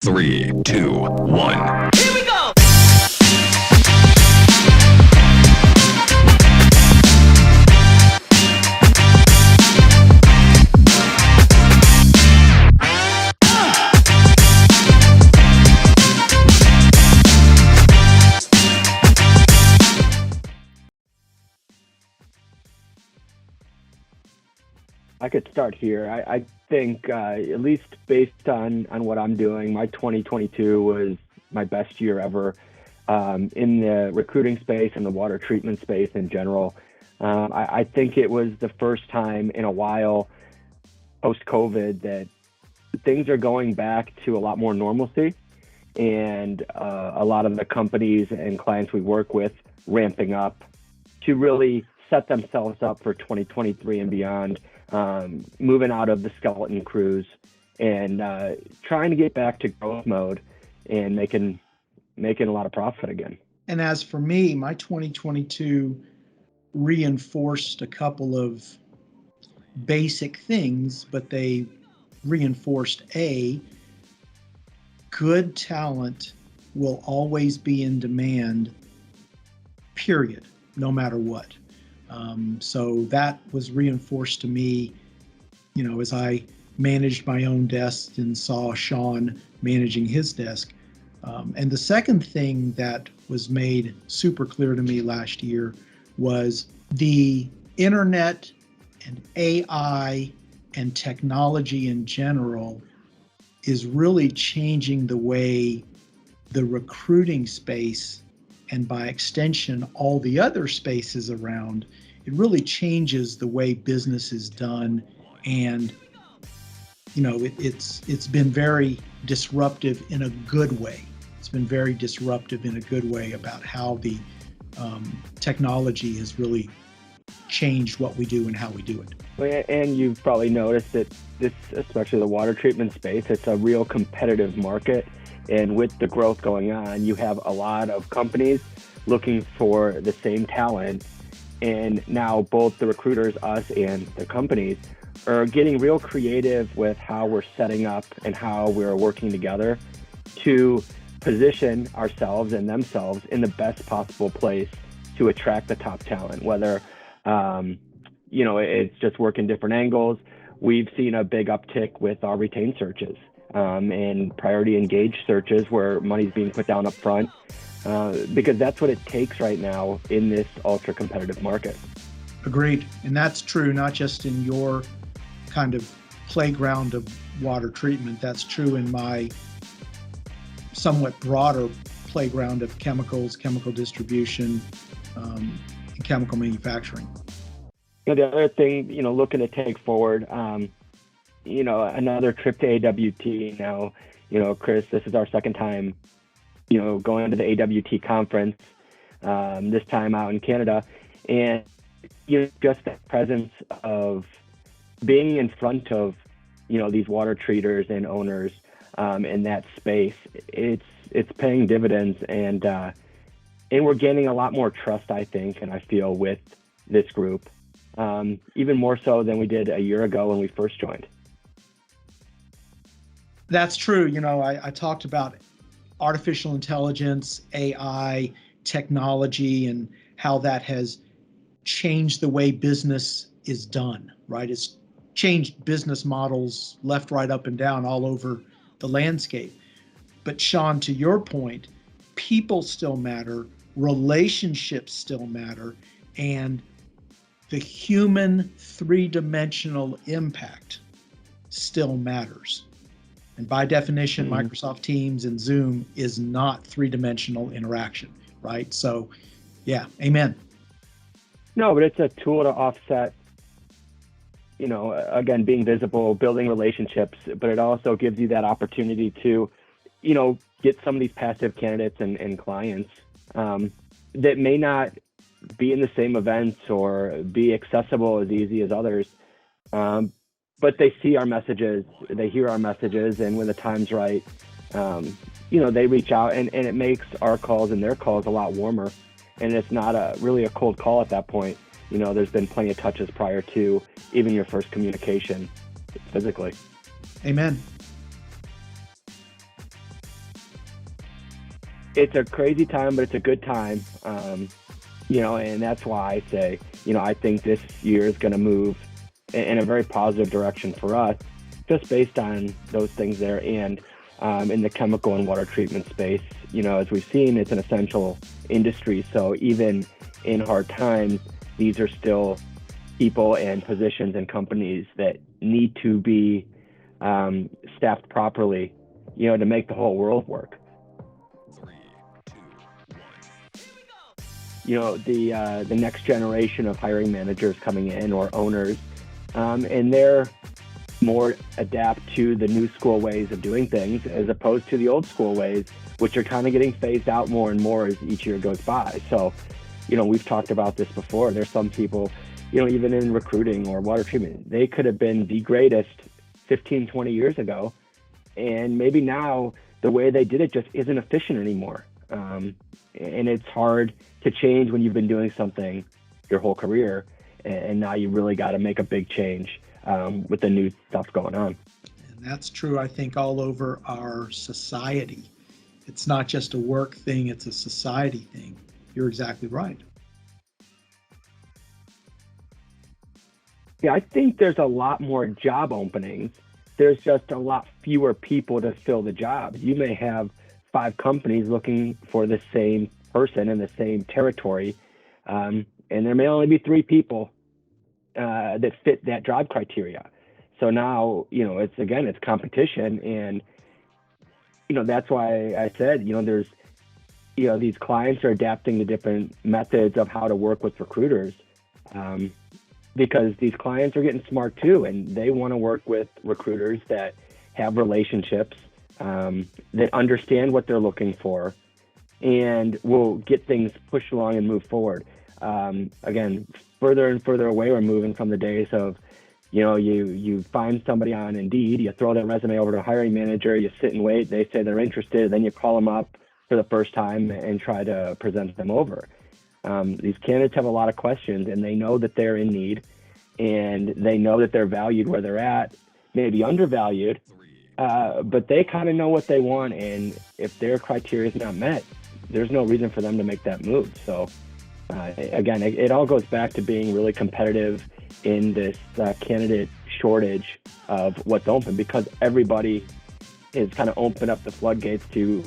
Three, two, one. Here we go! I could start here. I think, at least based on what I'm doing, my 2022 was my best year ever in the recruiting space and the water treatment space in general. I think it was the first time in a while post-COVID that things are going back to a lot more normalcy, and a lot of the companies and clients we work with ramping up to really set themselves up for 2023 and beyond. Moving out of the skeleton crews and trying to get back to growth mode and making a lot of profit again. And as for me, my 2022 reinforced a couple of basic things, but they reinforced good talent will always be in demand, period, no matter what. So that was reinforced to me, as I managed my own desk and saw Sean managing his desk. And the second thing that was made super clear to me last year was the internet and AI and technology in general is really changing the way the recruiting space, and by extension, all the other spaces around, it really changes the way business is done. And, it's been very disruptive in a good way. It's been very disruptive in a good way about how the technology has really changed what we do and how we do it. And you've probably noticed that this, especially the water treatment space, it's a real competitive market. And with the growth going on, you have a lot of companies looking for the same talent. And now both the recruiters, us, and the companies are getting real creative with how we're setting up and how we're working together to position ourselves and themselves in the best possible place to attract the top talent, whether, it's just working different angles. We've seen a big uptick with our retained searches. And priority engaged searches where money's being put down up front, because that's what it takes right now in this ultra competitive market. Agreed. And that's true, not just in your kind of playground of water treatment. That's true in my somewhat broader playground of chemicals, chemical distribution, and chemical manufacturing. The other thing, looking to take forward, another trip to AWT now. Chris, this is our second time, going to the AWT conference, this time out in Canada. And, just the presence of being in front of, these water treaters and owners in that space, it's paying dividends. And we're gaining a lot more trust, I think, and I feel, with this group, even more so than we did a year ago when we first joined. That's true. I talked about artificial intelligence, AI, technology, and how that has changed the way business is done, right? It's changed business models left, right, up, and down all over the landscape. But Sean, to your point, people still matter, relationships still matter, and the human three-dimensional impact still matters. And by definition, Microsoft Teams and Zoom is not three-dimensional interaction, right? So, yeah, amen. No, but it's a tool to offset, again, being visible, building relationships, but it also gives you that opportunity to, get some of these passive candidates and clients that may not be in the same events or be accessible as easy as others. But they see our messages, they hear our messages, and when the time's right, they reach out, and it makes our calls and their calls a lot warmer. And it's not really a cold call at that point. There's been plenty of touches prior to even your first communication physically. Amen. it's a crazy time, but it's a good time. And that's why I say, I think this year is going to move in a very positive direction for us, just based on those things there. And in the chemical and water treatment space, as we've seen, it's an essential industry. So even in hard times, these are still people and positions and companies that need to be staffed properly, to make the whole world work. 3, 2, 1. The next generation of hiring managers coming in, or owners, and they're more adapt to the new school ways of doing things as opposed to the old school ways, which are kind of getting phased out more and more as each year goes by. So, we've talked about this before. There's some people, even in recruiting or water treatment, they could have been the greatest 15, 20 years ago. And maybe now the way they did it just isn't efficient anymore. And it's hard to change when you've been doing something your whole career. And now you really got to make a big change with the new stuff going on. And that's true, I think, all over our society. It's not just a work thing, it's a society thing. You're exactly right. Yeah, I think there's a lot more job openings. There's just a lot fewer people to fill the jobs. You may have 5 companies looking for the same person in the same territory, and there may only be 3 people that fit that job criteria. So now, it's competition, and that's why I said, there's these clients are adapting to different methods of how to work with recruiters, because these clients are getting smart too, and they want to work with recruiters that have relationships, that understand what they're looking for, and will get things pushed along and move forward. Again, further and further away, we're moving from the days of, you find somebody on Indeed, you throw their resume over to a hiring manager, you sit and wait, they say they're interested, then you call them up for the first time and try to present them over. These candidates have a lot of questions, and they know that they're in need, and they know that they're valued where they're at, maybe undervalued, but they kind of know what they want, and if their criteria is not met, there's no reason for them to make that move. So again, it all goes back to being really competitive in this candidate shortage of what's open, because everybody is kind of opened up the floodgates to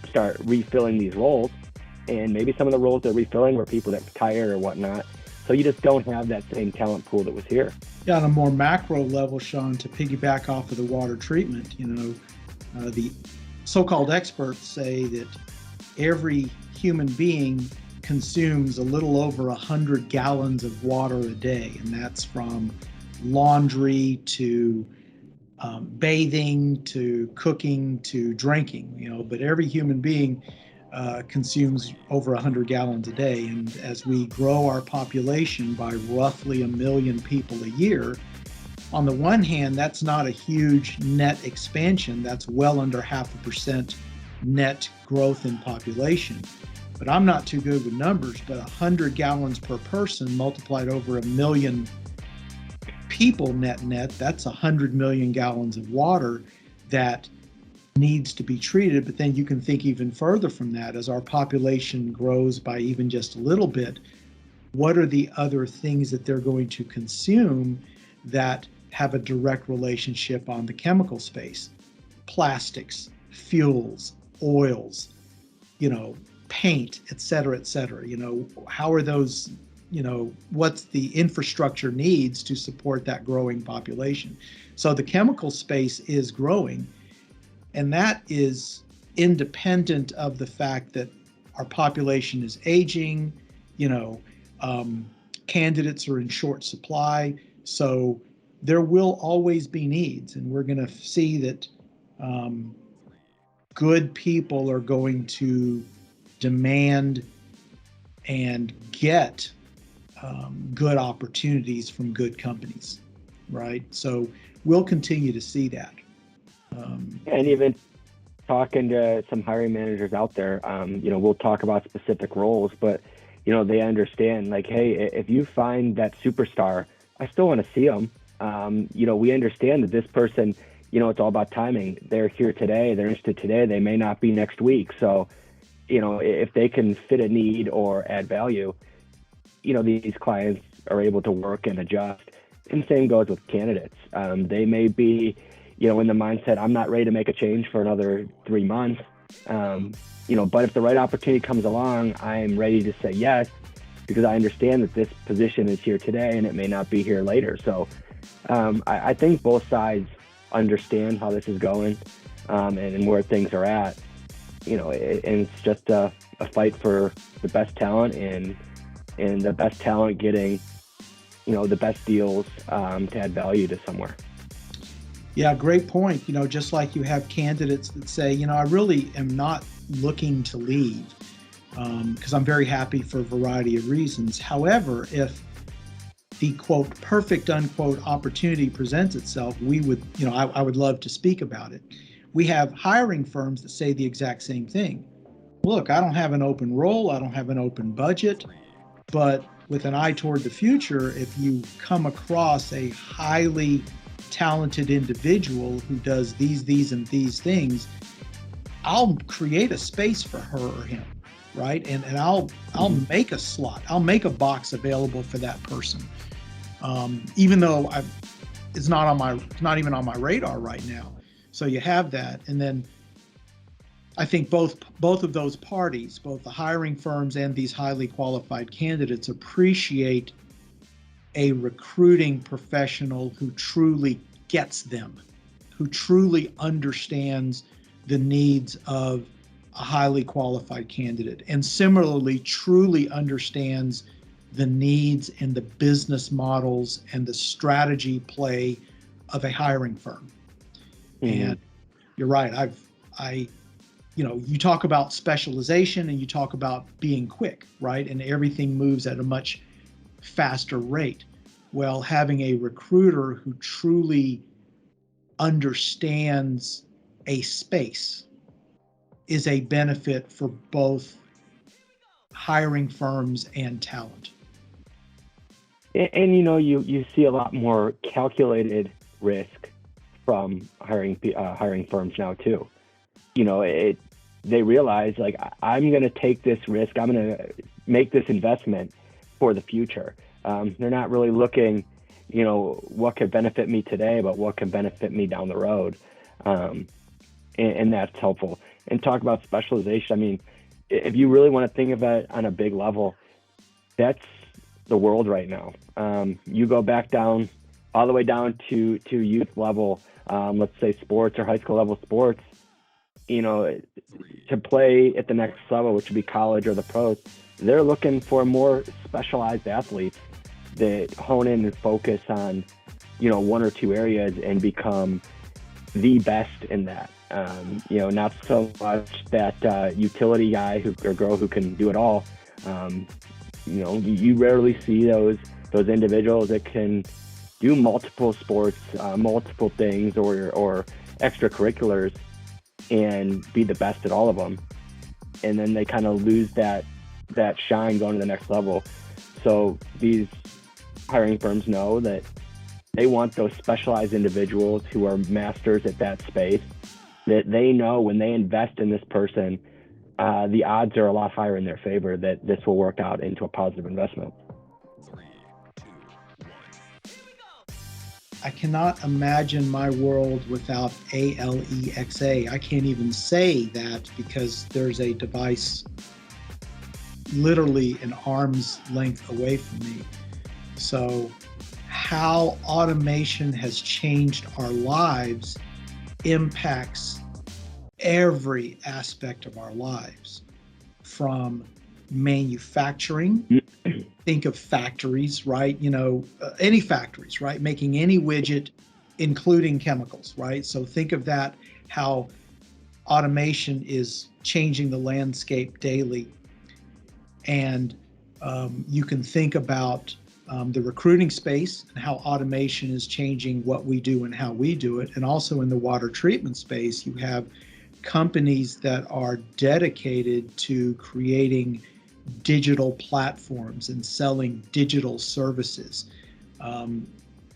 start refilling these roles. And maybe some of the roles they're refilling were people that retired or whatnot. So you just don't have that same talent pool that was here. Yeah, on a more macro level, Sean, to piggyback off of the water treatment, the so-called experts say that every human being consumes a little over 100 gallons of water a day, and that's from laundry to bathing to cooking to drinking, but every human being consumes over 100 gallons a day. And as we grow our population by roughly 1 million people a year, on the one hand, that's not a huge net expansion. That's well under 0.5% net growth in population. But I'm not too good with numbers, but 100 gallons per person multiplied over 1 million people net, that's 100 million gallons of water that needs to be treated. But then you can think even further from that. As our population grows by even just a little bit, what are the other things that they're going to consume that have a direct relationship on the chemical space? Plastics, fuels, oils, paint, et cetera, how are those, what's the infrastructure needs to support that growing population? So the chemical space is growing, and that is independent of the fact that our population is aging, candidates are in short supply. So there will always be needs, and we're going to see that good people are going to demand and get good opportunities from good companies, right? So we'll continue to see that. And even talking to some hiring managers out there, we'll talk about specific roles, but, they understand, like, hey, if you find that superstar, I still want to see them. We understand that this person it's all about timing. They're here today, they're interested today, they may not be next week. So, if they can fit a need or add value, these clients are able to work and adjust. And same goes with candidates. They may be, in the mindset, I'm not ready to make a change for another 3 months. But if the right opportunity comes along, I'm ready to say yes, because I understand that this position is here today and it may not be here later. So I think both sides understand how this is going and where things are at. And it's just a fight for the best talent and the best talent getting, the best deals to add value to somewhere. Yeah, great point. Just like you have candidates that say, I really am not looking to leave because I'm very happy for a variety of reasons. However, if the quote perfect unquote opportunity presents itself, we would, I would love to speak about it. We have hiring firms that say the exact same thing. Look, I don't have an open role, I don't have an open budget, but with an eye toward the future, if you come across a highly talented individual who does these, and these things, I'll create a space for her or him, right? And I'll make a slot, I'll make a box available for that person, even though it's not even on my radar right now. So you have that, and then I think both of those parties, both the hiring firms and these highly qualified candidates, appreciate a recruiting professional who truly gets them, who truly understands the needs of a highly qualified candidate, and similarly truly understands the needs and the business models and the strategy play of a hiring firm. Mm-hmm. And you're right. You talk about specialization and you talk about being quick, right? And everything moves at a much faster rate. Well, having a recruiter who truly understands a space is a benefit for both hiring firms and talent. And you see a lot more calculated risk from hiring firms now too. They realize, like, I'm going to take this risk. I'm going to make this investment for the future. They're not really looking, what could benefit me today, but what can benefit me down the road. And that's helpful. And talk about specialization. I mean, if you really want to think of it on a big level, that's the world right now. You go back down, all the way down to youth level, let's say sports or high school level sports, to play at the next level, which would be college or the pros, they're looking for more specialized athletes that hone in and focus on, one or two areas and become the best in that. Not so much that utility guy or girl who can do it all. You rarely see those individuals that can do multiple sports, multiple things or extracurriculars and be the best at all of them. And then they kind of lose that shine going to the next level. So these hiring firms know that they want those specialized individuals who are masters at that space, that they know when they invest in this person, the odds are a lot higher in their favor that this will work out into a positive investment. 3, 2, 1. I cannot imagine my world without Alexa. I can't even say that because there's a device literally an arm's length away from me. So how automation has changed our lives impacts every aspect of our lives, from manufacturing. Think of factories, right? Any factories, right? Making any widget, including chemicals, right? So think of that, how automation is changing the landscape daily. And you can think about the recruiting space and how automation is changing what we do and how we do it. And also in the water treatment space, you have companies that are dedicated to creating digital platforms and selling digital services,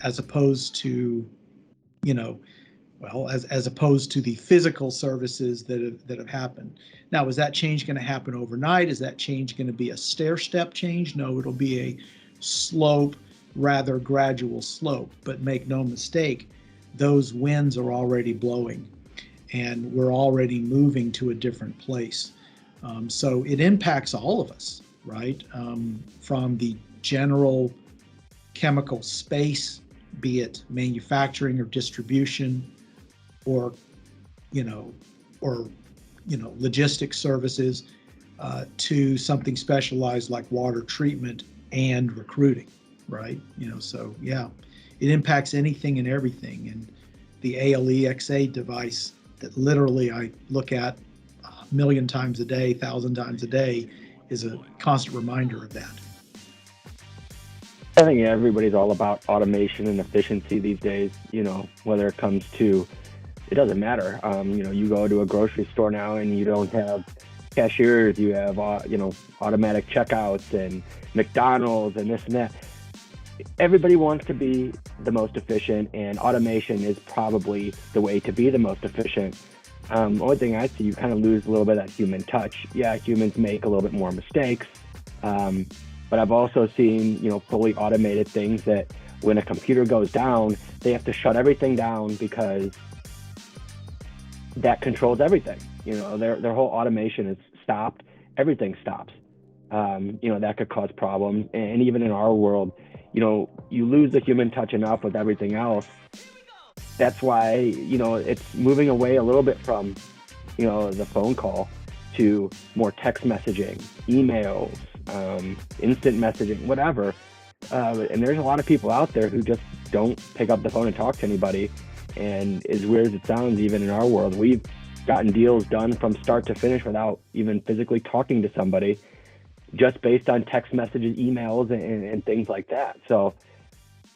as opposed to, Well, as opposed to the physical services that have happened. Now, is that change going to happen overnight? Is that change going to be a stair step change? No, it'll be a slope, rather gradual slope. But make no mistake, those winds are already blowing, and we're already moving to a different place. So it impacts all of us, right? From the general chemical space, be it manufacturing or distribution, or logistics services, to something specialized like water treatment and recruiting, right? So yeah, it impacts anything and everything. And the ALEXA device that literally I look at 1,000,000 times a day, 1,000 times a day, is a constant reminder of that. I think everybody's all about automation and efficiency these days, whether it comes to, it doesn't matter. You go to a grocery store now and you don't have cashiers, you have, automatic checkouts and McDonald's and this and that. Everybody wants to be the most efficient, and automation is probably the way to be the most efficient. Only thing I see, you kind of lose a little bit of that human touch. Yeah, humans make a little bit more mistakes. But I've also seen, fully automated things that when a computer goes down, they have to shut everything down because that controls everything. Their whole automation is stopped. Everything stops. That could cause problems. And even in our world, you lose the human touch enough with everything else. That's why, it's moving away a little bit from, the phone call to more text messaging, emails, instant messaging, whatever. And there's a lot of people out there who just don't pick up the phone and talk to anybody. And as weird as it sounds, even in our world, we've gotten deals done from start to finish without even physically talking to somebody, just based on text messages, emails, and things like that. So,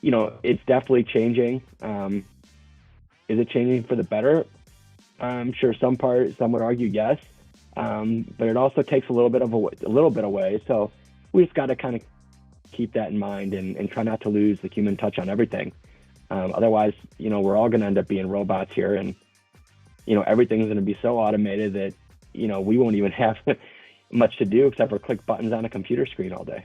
it's definitely changing. Is it changing for the better? I'm sure some would argue yes. But it also takes a little bit away. So we just got to kind of keep that in mind and try not to lose the human touch on everything. Otherwise, we're all going to end up being robots here, and, everything's going to be so automated that, we won't even have much to do except for click buttons on a computer screen all day.